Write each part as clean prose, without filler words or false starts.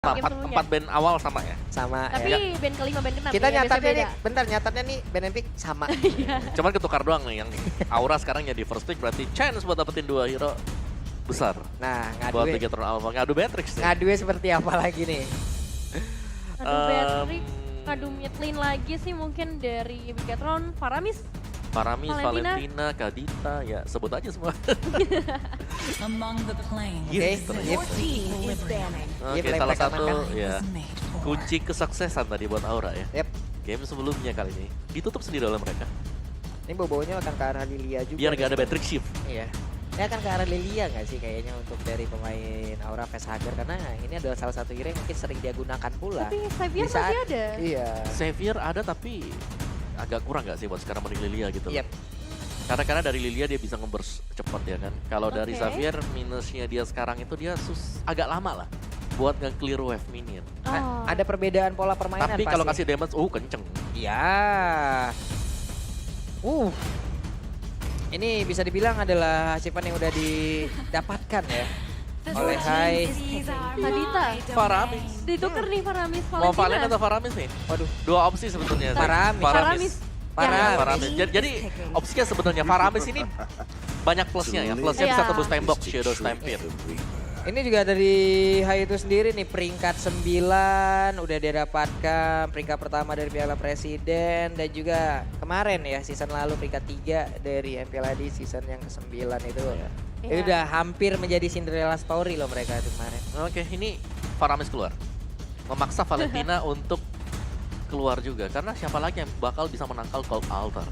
Game sebelumnya. 4 band awal sama ya? Sama Tapi ya. band kelima, band keenam Kita ya, biasanya nyatatnya nih, beda. bentar nyatatnya nih band Epic sama. Iya. Cuman ketukar doang nih, yang Aura sekarang jadi first pick berarti chance buat dapetin 2 hero besar. Nah, Buat ngadu Bigetron Alpha, ngadu Beatrix nih. ngadunya seperti apa lagi nih? Aduh Beatrix, ngadu mid lane lagi sih mungkin dari Bigetron, Faramis. Paramis, Valentina. Valentina, Kadita, ya sebut aja semua. Among the planes, Oke, your Yip. team is banning. Oke, Yip, salah mereka satu makan. ya Was made for. kunci kesuksesan tadi buat Aura ya. Yep. Game sebelumnya kali ini ditutup sendiri oleh mereka. Ini bobonya akan ke arah Lilia juga. Biar gak ada Beatrix shift. Iya. Ini akan ke arah Lilia nggak sih kayaknya untuk dari pemain Aura Facehugger karena ini adalah salah satu hero yang mungkin sering dia gunakan pula. Tapi Xavier Di saat- masih ada. Iya. Xavier ada tapi agak kurang gak sih buat sekarang mending Lilia gitu. Yep. Karena dari Lilia dia bisa nge-burst cepat ya kan. Kalau dari Oke. Xavier minusnya dia sekarang itu dia agak lama lah buat nge-clear wave minion. Oh. Ada perbedaan pola permainan Tapi kalau pasti. kasih damage, kenceng. Iya. Ini bisa dibilang adalah achievement yang udah didapatkan ya. Oleh Hai. Kadita. Faramis. Ditukar nih Faramis, Mau Valen Valentina. atau Faramis nih? Waduh, Dua opsi sebetulnya. Faramis. Faramis. Ya, Faramis. Faramis. Jadi opsinya sebetulnya Faramis ini banyak plusnya ya. Plusnya bisa Iya. tembus tembok Shadow Stampede. Ini juga dari Hai itu sendiri nih peringkat 9 udah dia dapatkan peringkat pertama dari Piala Presiden dan juga kemarin ya season lalu peringkat 3 dari MPLAD season yang ke-9 itu. Iya. Itu udah hampir menjadi Cinderella story loh mereka itu kemarin. Oke, ini Faramis keluar. Memaksa Valentina untuk keluar juga. Karena siapa lagi yang bakal bisa menangkal Cold Altar?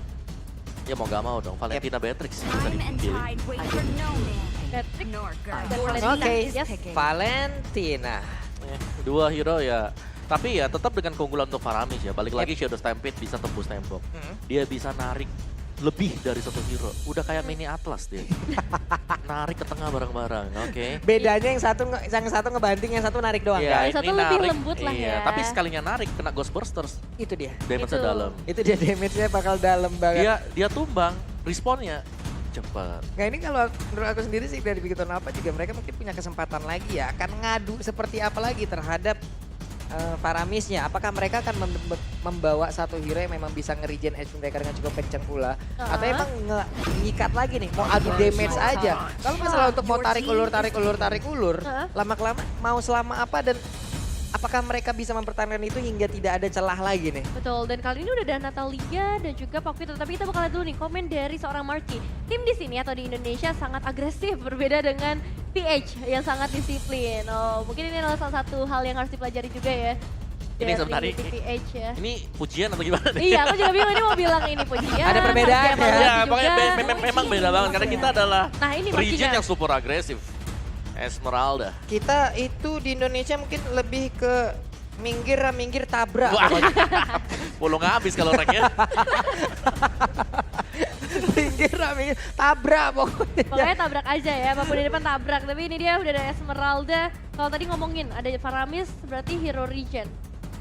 Ya mau gak mau dong, Valentina Beatrix bisa Time and dipilih. tide wait for no man. Beatrix Nor girl. dan Your Valentina. Oke, team is Yes. picking. Valentina. Dua hero ya. Tapi ya tetap dengan keunggulan untuk Faramis ya. Balik lagi Shadow Stampede bisa tembus tembok. Dia bisa narik lebih dari satu hero. Udah kayak mini Atlas dia. Narik ke tengah bareng-bareng, oke. Bedanya yang satu ngebanting, yang satu narik doang Iya, kan? Yang satu ini lebih narik, lembut lah iya. ya. Tapi sekalinya narik kena Ghostbusters, Itu dia. damage-nya Itu. dalam. Itu dia damage-nya bakal dalam banget. Dia tumbang, respawnnya cepat. Nah ini kalau menurut aku sendiri sih dari Bigetron apa juga mereka mungkin punya kesempatan lagi ya akan ngadu seperti apa lagi terhadap Faramisnya. Apakah mereka akan membawa satu hero yang memang bisa nge-regen HP mereka dengan cukup kenceng pula atau emang ngikat lagi nih mau adu damage aja. Kalau misalnya untuk mau tarik ulur lama-kelamaan mau selama apa dan apakah mereka bisa mempertahankan itu hingga tidak ada celah lagi nih? Betul, dan kali ini udah ada Natalia dan juga Pakvito. Tapi kita bakal lihat dulu nih komen dari seorang Marky. Tim di sini atau di Indonesia sangat agresif, berbeda dengan PH yang sangat disiplin. Oh, mungkin ini adalah salah satu hal yang harus dipelajari juga ya. Ini dari sebenarnya tim PH ya. Ini pujian atau gimana nih? Iya, aku juga bingung ini mau bilang ini pujian. Ada perbedaan harus ya? dievaluasi Ya, juga. pokoknya memang beda banget karena kita adalah Nah ini region Marky-nya. yang super agresif. Esmeralda. Kita itu di Indonesia mungkin lebih ke minggir tabrak. Wah. pokoknya. Belum habis kalau ranknya. minggir tabrak pokoknya. Pokoknya tabrak aja ya, apapun di depan tabrak. Tapi ini dia udah ada Esmeralda. Kalau tadi ngomongin ada Faramis berarti hero regen.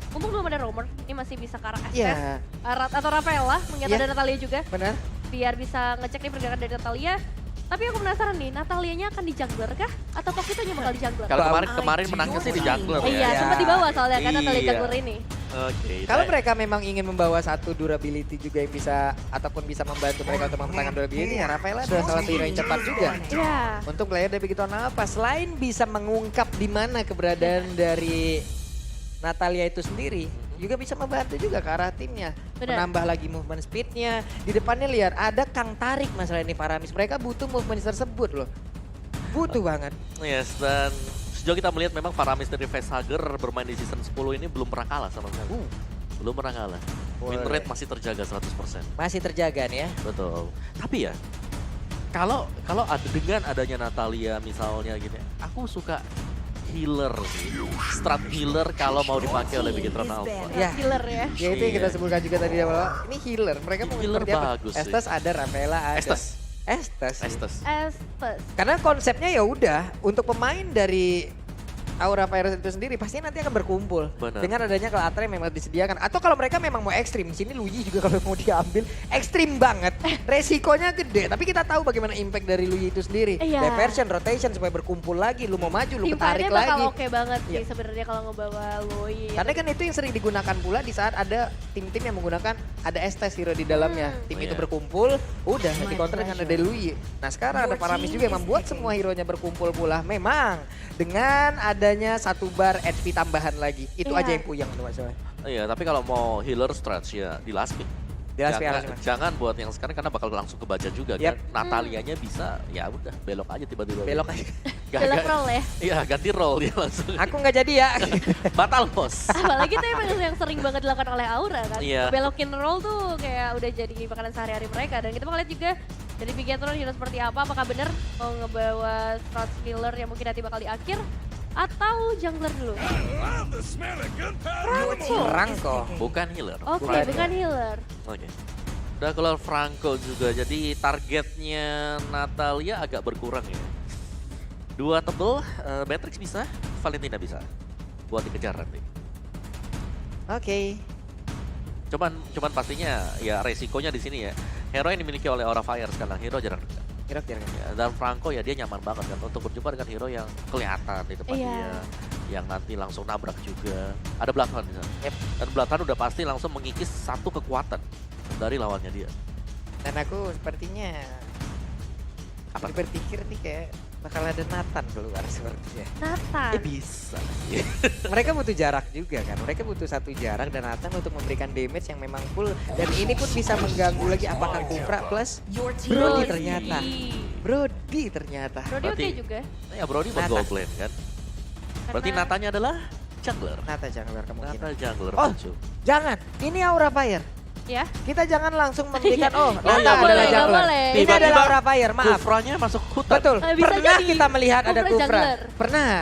Mumpung belum ada Romer, ini masih bisa ke arah Estes. Iya, Atau Rafaela, mengingat Iya. ada Natalia juga. benar. Biar bisa ngecek nih pergerakan dari Natalia. Tapi aku penasaran nih, Natalianya akan di jungler kah? Atau Pakvitonya bakal di jungler? Kalau kemarin menangnya sih di jungler ya. Iya, ya. sempat dibawa soalnya kan Natalia Iya. jungler ini. Oke. Kalau mereka memang ingin membawa satu durability juga yang bisa ataupun bisa membantu mereka untuk mempertahankan durability, ya Rafaela adalah salah satu hero yang cepat juga. Iya. Untuk player dari Bigetron apa? Selain bisa mengungkap di mana keberadaan dari Natalia itu sendiri, juga bisa membantu juga ke arah timnya. Benar. Menambah lagi movement speednya. Di depannya lihat ada Kang Tarik masalah ini Faramis. Mereka butuh movement tersebut loh. Butuh banget. Yes, dan sejauh kita melihat memang Faramis dari Facehugger bermain di season 10 ini belum pernah kalah sama sekali. Belum pernah kalah. Win Boleh. rate masih terjaga 100%. Masih terjaga nih ya. Betul. Tapi ya, kalau dengan adanya Natalia misalnya gitu, aku suka healer sih. Strat healer kalau mau dipakai oleh Bigetron Alpha. Ya. Killer ya. Ya itu yang kita Iya. sebutkan juga tadi di awal. Ini healer. Mereka mau Healer seperti apa? bagus sih. Estes ada, Rafaela ada. Estes. Estes. Estes. Estes. Karena konsepnya ya udah untuk pemain dari Aura Fire itu sendiri pasti nanti akan berkumpul. Benar. Dengan adanya Klatre yang memang disediakan. Atau kalau mereka memang mau ekstrim, di sini Luigi juga kalau mau diambil ekstrim banget. Resikonya gede, tapi kita tahu bagaimana impact dari Luigi itu sendiri. Iya. Diversion, rotation supaya berkumpul lagi, lu mau maju, lu Tim ketarik fight-nya bakal lagi. oke banget sih Iya. sebenarnya kalau ngebawa Lui. Karena kan itu yang sering digunakan pula di saat ada tim-tim yang menggunakan ada Estes hero di dalamnya. Tim itu Iya. berkumpul, udah My dikonter dengan ada pleasure. Luigi. Nah sekarang ada Your Paramis team juga yang is membuat picking. semua hero-nya berkumpul pula. Memang dengan adanya satu bar HP tambahan lagi. Itu Iya. aja yang puyeng tuh masalah. Iya, tapi kalau mau healer stretch ya di last pick. Di last pick jangan, harus, Mas. jangan buat yang sekarang karena bakal langsung kebaca juga Yep. kan. Natalianya bisa ya udah belok aja tiba-tiba. Belok aja. Belok roll ya. Iya, ganti roll dia langsung. Aku nggak jadi ya. Batal bos. Apalagi itu emang yang sering banget dilakukan oleh Aura kan. Iya. Belokin roll tuh kayak udah jadi makanan sehari-hari mereka. Dan kita bakal lihat juga dari Bigetron hero seperti apa. Apakah bener mau ngebawa Strauss Killer yang mungkin nanti bakal di akhir. Atau jungler dulu. Franco. Bukan healer. Oke, Bukan. bukan healer. Oke. Udah keluar Franco juga, jadi targetnya Natalia agak berkurang ya. Dua tebel, Matrix bisa, Valentina bisa. Buat dikejar nanti. Oke. Cuman pastinya ya resikonya di sini ya. Hero yang dimiliki oleh Aura Fire sekarang, hero jarang dekat. Kira-kira. Ya, dan Franco ya dia nyaman banget kan untuk berjumpa dengan hero yang kelihatan di depan Iya. dia. Yang nanti langsung nabrak juga. Ada Bloodhound di sana. Yep. Dan Bloodhound udah pasti langsung mengikis satu kekuatan dari lawannya dia. Dan aku sepertinya Apa? berpikir nih kayak bakal ada Nathan keluar sepertinya. Nathan. Bisa. Mereka butuh jarak juga kan. Mereka butuh satu jarak dan Nathan untuk memberikan damage yang memang full. Dan ini pun bisa mengganggu lagi apakah Kufra plus Your team Brody is ternyata. Brody ternyata. Brody oke Berarti- juga. Ya Brody buat Nata. gold lane kan. Berarti Karena- Natanya adalah jungler. Nata jangan keluar Nata kemungkinan. jungler. Oh. muncul. Jangan, ini Aura Fire. Ya. Kita jangan langsung memberikan Oh, oh, Nata iya, adalah boleh, nggak jungler. boleh. Ini Tiba-tiba adalah Aura Fire, maaf. Kufranya masuk hutan. Betul. Bisa Pernah jadi kita melihat ada Kufra Kufra. jungler. Pernah.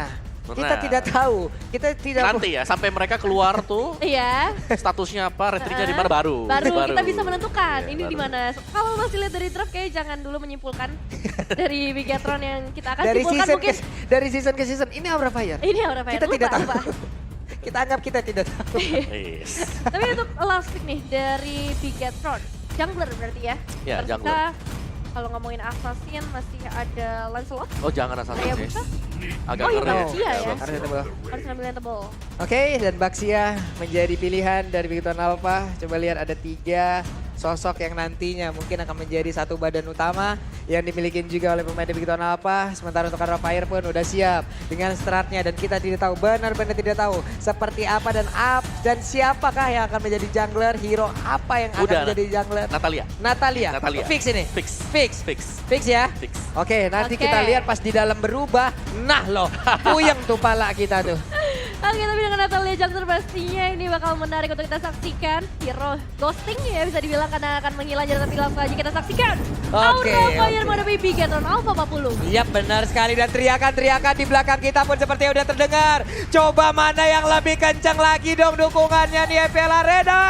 Kita Pernah. tidak tahu. Kita tidak Nanti ya sampai mereka keluar tuh Iya. statusnya apa, retrinya di mana baru. Baru kita bisa menentukan Iya, ini di baru. mana. Kalau masih lihat dari draft kayak jangan dulu menyimpulkan dari Bigetron yang kita akan dari simpulkan season mungkin. dari season ke season ini Aura Fire. Ini Aura Fire. Kita tidak Lupa, tahu. lupa. Kita anggap kita tidak tahu. Yes. Tapi untuk last pick nih dari Bigetron. Jungler berarti ya. Ya, Tersisa, jungler. kalau ngomongin assassin masih ada Lancelot. Oh jangan asal Kayak sih. buka. Agak Oh, iya, ngeri Baxia ya. Baxia. Harus tebal. Harus ngambil yang tebal. Oke, dan Baxia menjadi pilihan dari Bigetron Alpha. Coba lihat ada 3 sosok yang nantinya mungkin akan menjadi satu badan utama yang dimiliki juga oleh pemain Bigetron Alpha. Sementara untuk Aura Fire pun udah siap dengan stratnya dan kita tidak tahu, benar-benar tidak tahu seperti apa dan siapakah yang akan menjadi jungler, hero apa yang akan Udah, menjadi jungler. Natalia. Natalia. Natalia. Fix ini. Fix. Fix. Fix. Fix ya. Fix. Oke, nanti Oke. kita lihat pas di dalam berubah. Nah loh, puyeng tuh pala kita tuh. Oke, tapi dengan Natalia Jungler pastinya ini bakal menarik untuk kita saksikan. Hero ghosting ya bisa dibilang karena akan menghilang jadi tapi langsung aja kita saksikan. Oke, Aura Fire oke. menghadapi Bigetron Alpha 40. Yap, benar sekali dan teriakan-teriakan di belakang kita pun sepertinya udah terdengar. Coba mana yang lebih kencang lagi dong dukungannya nih FPL Arena.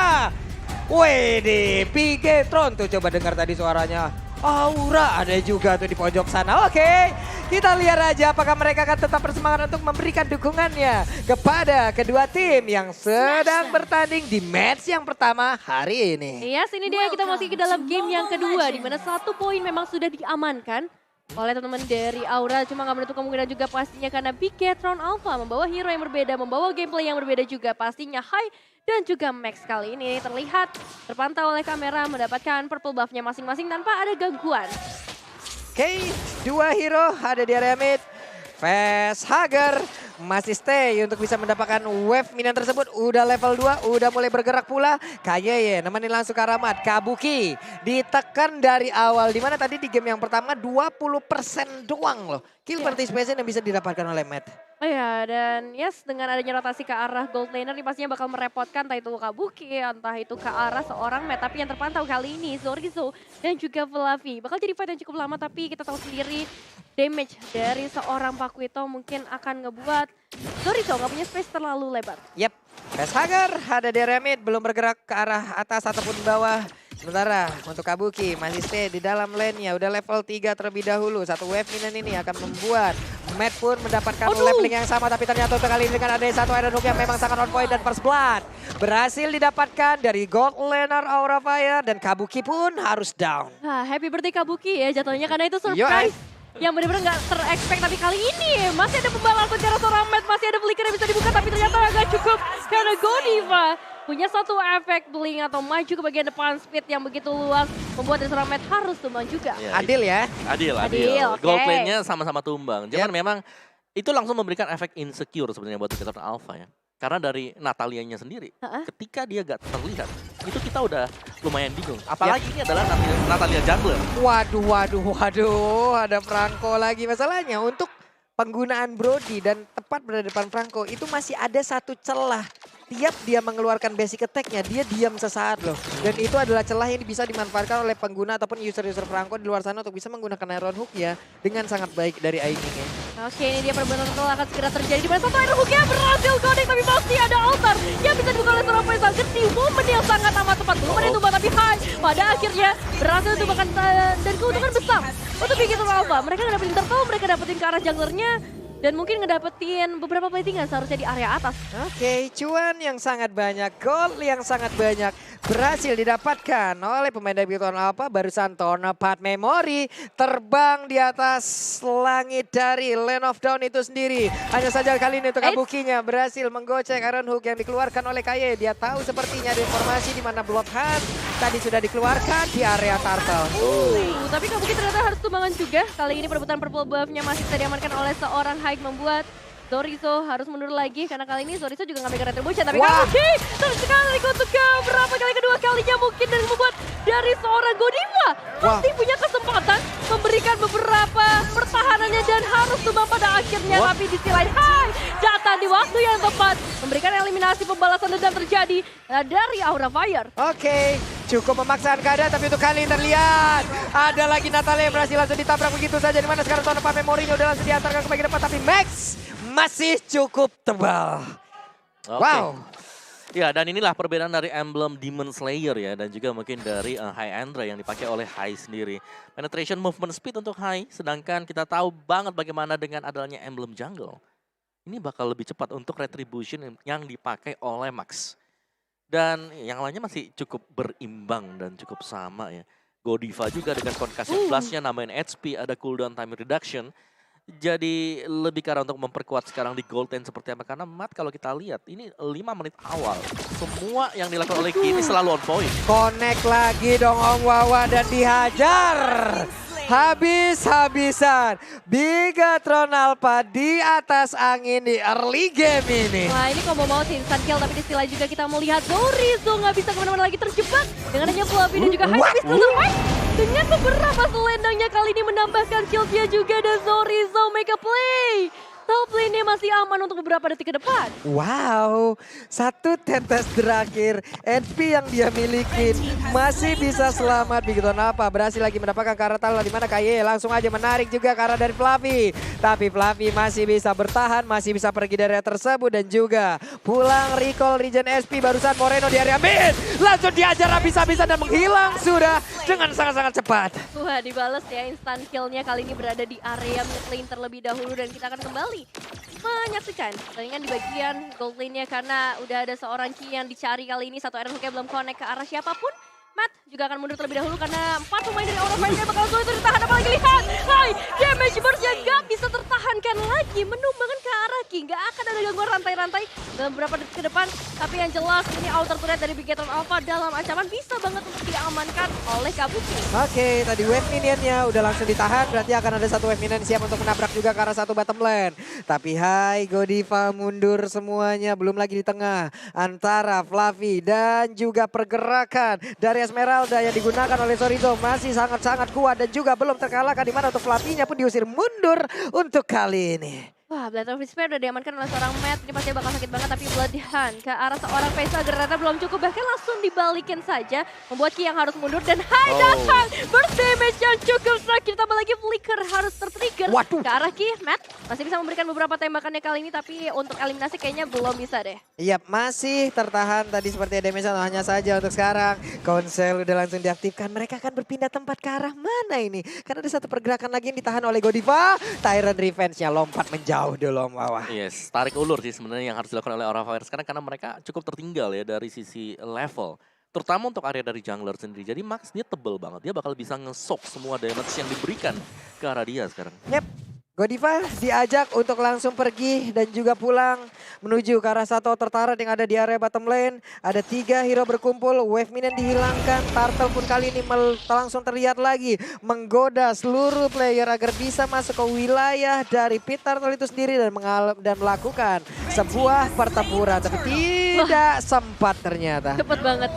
Wede, Bigetron tuh coba dengar tadi suaranya. Aura ada juga tuh di pojok sana. Oke, kita lihat aja apakah mereka akan tetap bersemangat untuk memberikan dukungannya kepada kedua tim yang sedang bertanding di match yang pertama hari ini. Yes, ini dia kita masih ke dalam game yang kedua di mana 1 poin memang sudah diamankan oleh teman-teman dari Aura. Cuma nggak menutup kemungkinan juga pastinya karena Bigetron Alpha membawa hero yang berbeda, membawa gameplay yang berbeda juga pastinya High dan juga Max kali ini terlihat terpantau oleh kamera mendapatkan purple buff-nya masing-masing tanpa ada gangguan. Oke, 2 hero ada di area mid. Facehugger masih stay untuk bisa mendapatkan wave minion tersebut. Udah level 2, udah mulai bergerak pula. Kayeye nemenin langsung Karamat. Kabuki ditekan dari awal. Dimana tadi di game yang pertama 20% doang loh. Kill participation yang bisa didapatkan oleh Matt. Oh ya, dan yes dengan adanya rotasi ke arah gold laner ini pastinya bakal merepotkan entah itu Kabuki, entah itu ke arah seorang Matt. Tapi yang terpantau kali ini Zorizo dan juga Flavi. Bakal jadi fight yang cukup lama tapi kita tahu sendiri damage dari seorang Pakuito mungkin akan ngebuat Zorizo nggak punya space terlalu lebar. Yep, Facehugger ada di area mid. Belum bergerak ke arah atas ataupun bawah. Sementara untuk Kabuki masih stay di dalam lane-nya. Udah level 3 terlebih dahulu. Satu wave minion ini akan membuat Matt pun mendapatkan leveling yang sama. Tapi ternyata untuk kali ini dengan ada satu Iron Hook yang memang sangat on point. Dan First Blood berhasil didapatkan dari Gold Laner Aura Fire. Dan Kabuki pun harus down. Happy birthday Kabuki ya jatuhnya karena itu surprise. Yang benar-benar nggak ter-expect, tapi kali ini masih ada pembalasan cara seorang Matt, masih ada flicker yang bisa dibuka, tapi ternyata agak cukup karena Godiva punya satu efek blink atau maju ke bagian depan speed yang begitu luas, membuat dari seorang Matt harus tumbang juga. Ya, Adil ya? Adil. Okay. Gold lane-nya sama-sama tumbang. Cuman memang itu langsung memberikan efek insecure sebenarnya buat Vigaton Alpha ya. Karena dari Natalianya sendiri, ketika dia gak terlihat, itu kita udah lumayan bingung. Apalagi ini adalah Natalia jungler. Waduh, ada Franco lagi. Masalahnya untuk penggunaan Brody dan tepat berada di depan Franco, itu masih ada satu celah. Tiap dia mengeluarkan basic attack-nya, dia diam sesaat loh. Dan itu adalah celah yang bisa dimanfaatkan oleh pengguna ataupun user-user Franco di luar sana untuk bisa menggunakan Iron Hook-nya dengan sangat baik dari Aiming-nya. Oke, ini dia perbuatan akan segera terjadi. Di mana satu Iron Hook-nya berhasil connect, tapi masih ada altar yang bisa dibuka oleh seorang Faisal. Di momen yang sangat amat tepat. Belum ada tumbang, tapi Hai pada akhirnya berhasil ditumbangkan dan keuntungan besar untuk Vigaton Alpha. Mereka dapetin turtle, mereka dapetin ke arah junglernya. Dan mungkin ngedapetin beberapa platingan seharusnya di area atas. Oke, cuan yang sangat banyak, gold yang sangat banyak berhasil didapatkan oleh pemain dari Vigaton Alpha. Barusan Tonepad Memory terbang di atas langit dari Land of Dawn itu sendiri. Hanya saja kali ini untuk Kabukinya berhasil menggocek Iron Hook yang dikeluarkan oleh Kaye. Dia tahu sepertinya ada informasi di mana Bloodhunt tadi sudah dikeluarkan di area Turtle. Tapi Kabuki ternyata harus tumbangan juga. Kali ini perebutan purple buff-nya masih bisa diamankan oleh seorang Haik, membuat Zorizo harus mundur lagi karena kali ini Zorizo juga nggak megang retribution. Tapi Kabuki terus sekali untuk berapa kali kedua kalinya mungkin dan membuat dari seorang Godiva masih punya kesempatan memberikan beberapa pertahanannya dan harus tumbang pada akhirnya. Tapi di sisi lain Hai datang di waktu yang tepat memberikan eliminasi pembalasan dendam terjadi dari Aura Fire. Oke, cukup memaksakan keadaan tapi untuk kali ini terlihat ada lagi Natalia yang berhasil langsung ditabrak begitu saja. Di mana sekarang Tonepad Memory-nya udah langsung diantarkan ke bagian depan tapi Max masih cukup tebal. Wow. Ya, dan inilah perbedaan dari emblem Demon Slayer ya, dan juga mungkin dari High Andra yang dipakai oleh High sendiri. Penetration movement speed untuk High, sedangkan kita tahu banget bagaimana dengan adanya emblem jungle. Ini bakal lebih cepat untuk retribution yang dipakai oleh Max. Dan yang lainnya masih cukup berimbang dan cukup sama ya. Godiva juga dengan concussion blast-nya nambahin HP, ada cooldown time reduction. Jadi lebih ke arah untuk memperkuat sekarang di gold lane seperti apa. Karena Matt kalau kita lihat ini 5 menit awal. Semua yang dilakukan oleh Kini selalu on point. Connect lagi dong Om Wawa dan dihajar. Habis-habisan. Vigaton Alpha di atas angin di early game ini. Wah ini combo mau sih instant kill, tapi di sisi lain juga kita melihat Zorizo nggak bisa kemana-mana lagi, terjebak. Dengan hanya Fluffy dan juga Hai bisa survive. Dengan beberapa selendangnya kali ini menambahkan shieldnya juga dan Zorizo make a play. Top lane-nya masih aman untuk beberapa detik ke depan. Wow, satu tetes terakhir HP yang dia miliki masih bisa selamat. Vigaton Alpha berhasil lagi mendapatkan Karatal di mana Kaye langsung aja menarik juga karena dari Fluffy. Tapi Fluffy masih bisa bertahan, masih bisa pergi dari area tersebut dan juga pulang recall regen SP. Barusan Moreno di area mid langsung diajar habis-habisan dan menghilang sudah dengan sangat-sangat cepat. Wah dibales ya instant kill-nya kali ini berada di area mid lane terlebih dahulu dan kita akan kembali menyaksikan pertandingan di bagian gold lane-nya karena udah ada seorang Ki yang dicari kali ini. Satu Iron Hook belum connect ke arah siapapun. Matt juga akan mundur terlebih dahulu karena 4 pemain dari Aura Fire bakal sulit untuk ditahan. Apalagi lihat, Hai, damage burst yang gak bisa tertahankan lagi. Menumbangkan ke arah Ki, gak akan ada gangguan rantai-rantai dalam beberapa detik ke depan. Tapi yang jelas ini outer turret dari Vigaton Alpha dalam ancaman bisa banget untuk diamankan oleh Kabuki. Oke, tadi wave minionnya udah langsung ditahan. Berarti akan ada satu wave minion siap untuk menabrak juga ke arah satu bottom lane. Tapi Hai, Godiva mundur semuanya. Belum lagi di tengah antara Fluffy dan juga pergerakan dari Esmeralda yang digunakan oleh Zorizo masih sangat-sangat kuat dan juga belum terkalahkan, di mana untuk Fluffy-nya pun diusir mundur untuk kali ini. Wah, Blade of Despair udah diamankan oleh seorang Matt. Ini pasti bakal sakit banget, tapi Blood Hunt ke arah seorang Faisal ternyata belum cukup. Bahkan langsung dibalikin saja, membuat Ki yang harus mundur. Dan Hai datang, burst damage yang cukup sakit. Tambah lagi Flicker harus tertrigger ke arah Ki. Matt masih bisa memberikan beberapa tembakannya kali ini, tapi untuk eliminasi kayaknya belum bisa deh. Iya, masih tertahan tadi seperti ada damage, hanya saja untuk sekarang. Konsel udah langsung diaktifkan, mereka akan berpindah tempat ke arah mana ini? Karena ada satu pergerakan lagi yang ditahan oleh Godiva. Tyrant Revenge-nya lompat menjauh dulu Om Wawa. Yes, tarik ulur sih sebenarnya yang harus dilakukan oleh Aura Fire sekarang karena mereka cukup tertinggal ya dari sisi level. Terutama untuk area dari jungler sendiri. Jadi Max dia tebel banget, dia bakal bisa ngesok semua damage yang diberikan ke arah dia sekarang. Yep. Godiva diajak untuk langsung pergi dan juga pulang menuju ke arah satu outer yang ada di area bottom lane. Ada 3 hero berkumpul, wave minion dihilangkan, Turtle pun kali ini langsung terlihat lagi menggoda seluruh player agar bisa masuk ke wilayah dari pit Turtle itu sendiri dan melakukan sebuah pertempuran. Tapi tidak sempat ternyata. Cepet banget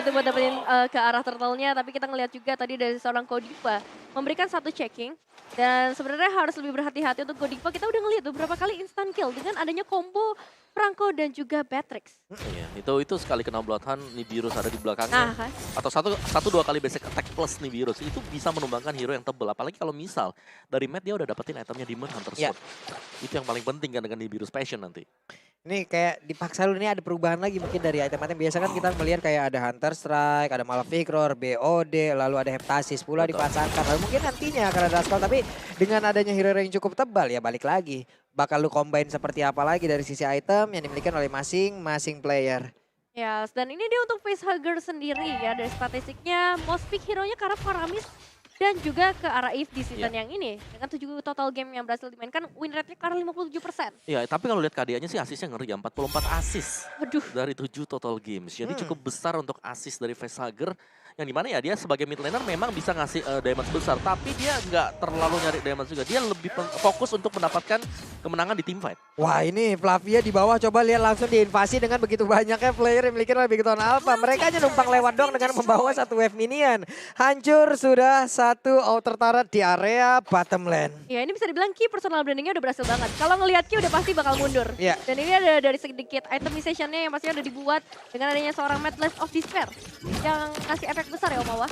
tuh buat dapetin ke arah turtle-nya. Tapi kita ngeliat juga tadi dari seorang Godiva memberikan satu checking. Dan sebenarnya harus lebih berhati-hati untuk Godiva. Kita udah ngeliat beberapa kali instant kill dengan adanya combo Franco dan juga Batrix. Iya, itu sekali kena Bloodhound, Nibiru's ada di belakangnya. Nah, kan? Atau satu dua kali basic attack plus Nibiru's itu bisa menumbangkan hero yang tebel. Apalagi kalau misal dari Matt dia udah dapetin itemnya Demon Hunter Sword. Itu yang paling penting kan dengan Nibiru's Passion nanti. Ini kayak dipaksa dulu, ini ada perubahan lagi mungkin dari item-item. Biasa kan kita melihat kayak ada Hunter Strike, ada Malefic Roar, BOD, lalu ada Heptasis pula dipasangkan. Lalu mungkin nantinya akan ada Ascal, tapi dengan adanya hero yang cukup tebal ya balik lagi. Bakal lu combine seperti apa lagi dari sisi item yang dimiliki oleh masing-masing player. Ya, dan ini dia untuk facehugger sendiri ya. Dari statistiknya, most pick hero-nya karena Faramis dan juga ke arah Eve di season yang ini. Dengan 7 total game yang berhasil dimainkan, win rate-nya ke arah 57%. Iya, tapi kalau lihat KDA-nya sih asisnya ngeri ya, 44 asis. Waduh. Dari 7 total games. Jadi cukup besar untuk asis dari Facehugger. Yang dimana ya dia sebagai mid laner memang bisa ngasih damage besar. Tapi dia nggak terlalu nyari damage juga. Dia lebih fokus untuk mendapatkan kemenangan di teamfight. Wah, ini Flavia di bawah, coba lihat langsung diinvasi dengan begitu banyaknya player yang dimiliki oleh Big Town Alpha. Mereka hanya numpang lewat dong dengan membawa satu wave minion. Hancur sudah satu outer turret di area bottom lane. Ya, ini bisa dibilang Ki personal brandingnya udah berhasil banget. Kalau ngelihat Ki udah pasti bakal mundur. Iya. Dan ini ada dari sedikit itemization-nya yang pasti udah dibuat dengan adanya seorang Mad Blade of Despair yang kasih efek besar ya Om Awa.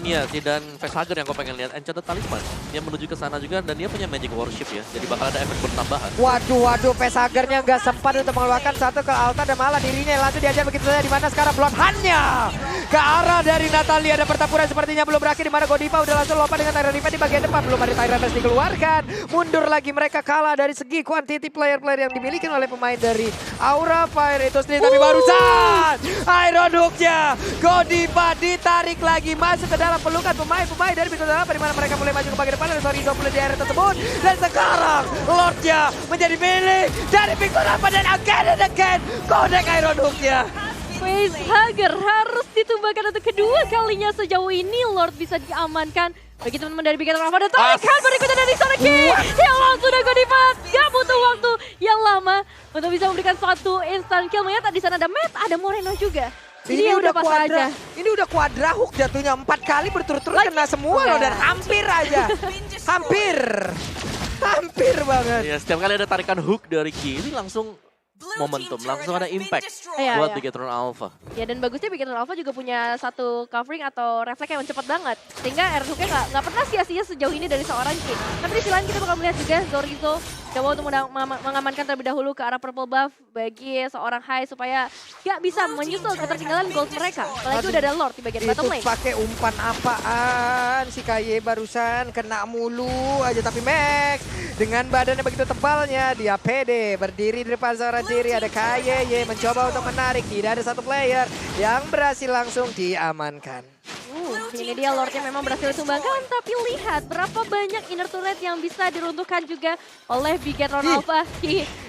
Iya sih, dan Facehugger yang gue pengen lihat Enchanted Talisman. Dia menuju ke sana juga dan dia punya Magic Worship ya. Jadi bakal ada efek bertambahan. Waduh, Facehugger-nya nggak sempat untuk mengeluarkan satu ke Alta dan malah dirinya langsung diajar begitu saja. Di mana sekarang Bloodhound-nya ke arah dari Natalia. Ada pertempuran sepertinya belum berakhir di mana Godiva udah langsung lompat dengan Tyrant Defense di bagian depan. Belum ada Tyrant Defense dikeluarkan. Mundur lagi, mereka kalah dari segi quantity player-player yang dimiliki oleh pemain dari Aura Fire itu sendiri. Tapi barusan Iron Hook-nya Godiva ditarik lagi masuk ke dalam pelukan pemain-pemain dari Big Town Alpha, di mana mereka mulai maju ke bagian depan. Ada Sorizo mulai di area tersebut dan sekarang Lord-nya menjadi milik dari Big Town Alpha dan again connect Iron Hook-nya. Facehugger harus ditumbangkan untuk kedua kalinya sejauh ini. Lord bisa diamankan. Bagi teman-teman dari Big Town Alpha dan tarikan berikutnya dari seorang Ki. Yang sudah Godiva gak butuh waktu yang lama untuk bisa memberikan suatu instant kill. Melihat di sana ada Matt, ada Moreno juga. Jadi Ini ya udah pas kuadra, aja. ini udah kuadra hook jatuhnya 4 kali berturut-turut kena semua loh dan hampir aja. Hampir banget. Ya, setiap kali ada tarikan hook dari Ki ini langsung momentum, langsung ada impact Iya, buat iya. Big Town Alpha. Ya, dan bagusnya Big Town Alpha juga punya satu covering atau refleks yang cepat banget. Sehingga air hooknya nggak pernah sia-sia sejauh ini dari seorang Ki. Tapi di sisi lain kita bakal melihat juga Zorizo coba untuk mengamankan terlebih dahulu ke arah purple buff bagi seorang Hai supaya nggak bisa menyusul ketertinggalan gold mereka. Apalagi udah ada Lord di bagian bottom Itu lane. pakai umpan apaan si Kaye barusan, kena mulu aja. Tapi Max dengan badannya begitu tebalnya, dia pede berdiri di depan seorang diri. Ada Kaye mencoba untuk menarik, tidak ada satu player yang berhasil langsung diamankan. Ini dia Lordnya memang berhasil ditumbangkan, tapi lihat berapa banyak inner turret yang bisa diruntuhkan juga oleh Big Town Alpha.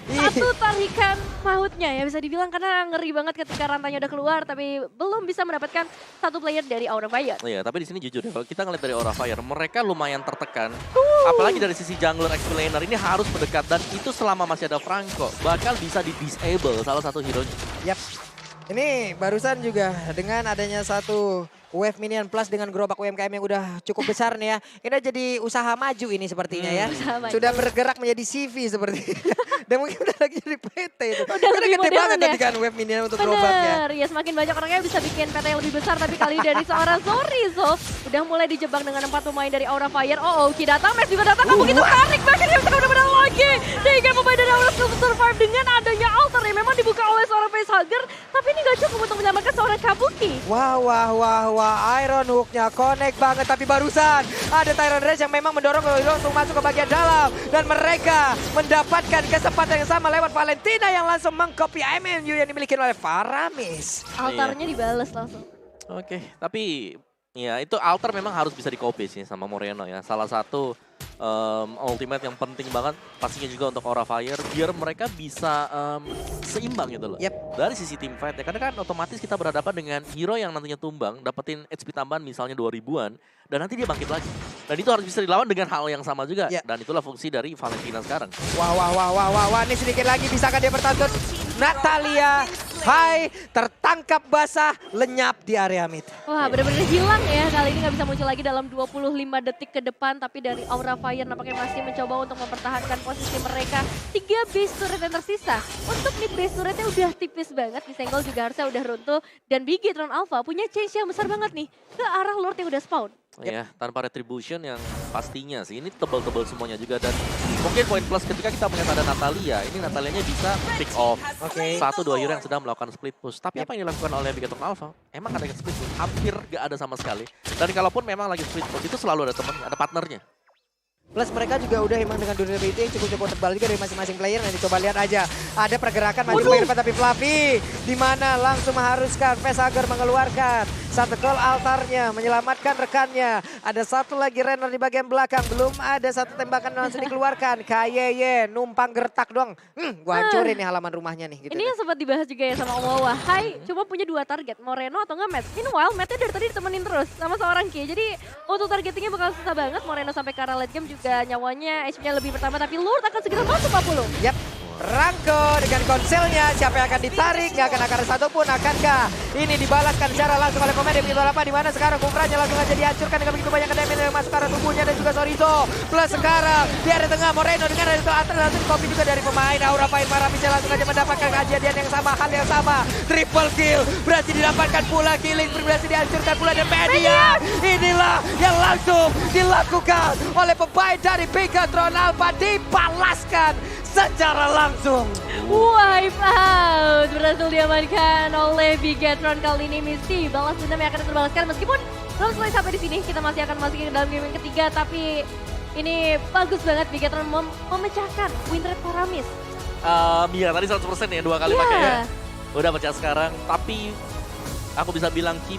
Satu tarikan mautnya ya bisa dibilang, karena ngeri banget ketika rantainya udah keluar, tapi belum bisa mendapatkan satu player dari Aura Fire. Iya, tapi di sini jujur ya, kalau kita ngeliat dari Aura Fire, mereka lumayan tertekan. Apalagi dari sisi jungler XP laner ini harus mendekat, dan itu selama masih ada Franco, bakal bisa di-disable salah satu hero-nya. Yap. Ini barusan juga dengan adanya satu Wave Minion Plus dengan gerobak UMKM yang udah cukup besar nih ya. Ini jadi usaha maju ini sepertinya ya. Usaha maju. Sudah bergerak menjadi CV seperti Dan mungkin udah lagi jadi PT itu. Udah Karena lebih gede modern banget ya. tadi kan Wave Minion untuk gerobaknya. Bener, ya semakin banyak orangnya bisa bikin PT yang lebih besar, tapi kali ini dari seorang Sorizo udah mulai dijebak dengan 4 pemain dari Aura Fire. Oh, Ki datang, Mes juga datang, kamu begitu tarik, bahkan dia bisa benar-benar lagi. Tiga pemain dari Aura Skill Survive dengan adanya altar yang memang dibuka oleh seorang facehugger, tapi ini gak cukup untuk menyelamatkan seorang Kabuki. Wah, Iron Hook-nya connect banget. Tapi barusan ada Tyrant Rage yang memang mendorong Hero untuk masuk ke bagian dalam. Dan mereka mendapatkan kesempatan yang sama lewat Valentina yang langsung mengcopy MMU yang dimiliki oleh Faramis. Altarnya dibales langsung. Oke, tapi ya itu altar memang harus bisa di-copy sih sama Moreno ya. Salah satu ultimate yang penting banget pastinya juga untuk Aura Fire biar mereka bisa seimbang gitu loh. Yep. Dari sisi team fight ya, karena kan otomatis kita berhadapan dengan hero yang nantinya tumbang, dapetin HP tambahan misalnya 2000-an dan nanti dia bangkit lagi. Dan itu harus bisa dilawan dengan hal yang sama juga. Yeah. Dan itulah fungsi dari Valentina sekarang. Wah, ini sedikit lagi bisakah dia bertahan? Natalia, hai, tertangkap basah, lenyap di area mid. Wah, benar-benar hilang ya. Kali ini nggak bisa muncul lagi dalam 25 detik ke depan. Tapi dari Aura Fire nampaknya masih mencoba untuk mempertahankan posisi mereka. 3 base turret yang tersisa. Untuk mid base turretnya udah tipis banget. Disenggol juga harusnya udah runtuh. Dan Bigetron Alpha punya change yang besar banget nih ke arah Lord yang udah spawn. Ya, tanpa retribution yang pastinya sih. Ini tebal-tebal semuanya juga. Dan mungkin poin plus ketika kita melihat ada Natalia. Ini Natalianya bisa pick off. Oke. 1-2 hero yang sedang melakukan split push. Tapi apa yang dilakukan oleh Bigetron Alpha? Emang ada yang split push? Hampir gak ada sama sekali. Dan kalaupun memang lagi split push, itu selalu ada temennya, ada partnernya. Plus mereka juga udah emang dengan durability yang cukup tebal juga dari masing-masing player. Nanti coba lihat aja. Ada pergerakan maju ke depan tapi Fluffy di mana langsung mengharuskan Facehugger mengeluarkan satu call altarnya, menyelamatkan rekannya. Ada satu lagi runner di bagian belakang, belum ada satu tembakan yang langsung dikeluarkan. Kayeye numpang gertak doang. Gua hancurin nih halaman rumahnya nih gitu. Ini yang sempat dibahas juga ya sama Om Wawa. Hai, cuma punya 2 target, Moreno atau nggak Matt. Meanwhile, Mattnya dari tadi ditemenin terus sama seorang Ki. Jadi untuk targetingnya bakal susah banget. Moreno sampai ke arah late game juga nyawanya HP-nya lebih pertama. Tapi Lord akan segera masuk 40. Yap. Rangko dengan konselnya, siapa yang akan ditarik, nggak akan ada satupun, akankah ini dibalaskan secara langsung oleh pemain begitu apa di mana sekarang kumpranya langsung aja dihancurkan dengan begitu banyak damage yang masuk ke arah tubuhnya dan juga Sorizo. Plus sekarang di area tengah Moreno dengan itu atas langsung copy juga dari pemain Aura Fire Faramis langsung aja mendapatkan kejadian yang sama, hal yang sama. Triple kill berhasil didapatkan pula, killing berhasil dihancurkan pula dan media. Inilah yang langsung dilakukan oleh pemain dari Bigetron Alpha, dibalaskan secara langsung. Wipe out berhasil diamankan oleh Bigetron. Kali ini Misty balas dendam yang akan terbalaskan meskipun belum selesai sampai di sini. Kita masih akan masuk ke dalam game yang ketiga, tapi ini bagus banget Bigetron memecahkan win rate Faramis. Ya tadi 100% ya 2 kali Iya. pakai ya. Udah pecah sekarang, tapi aku bisa bilang Ki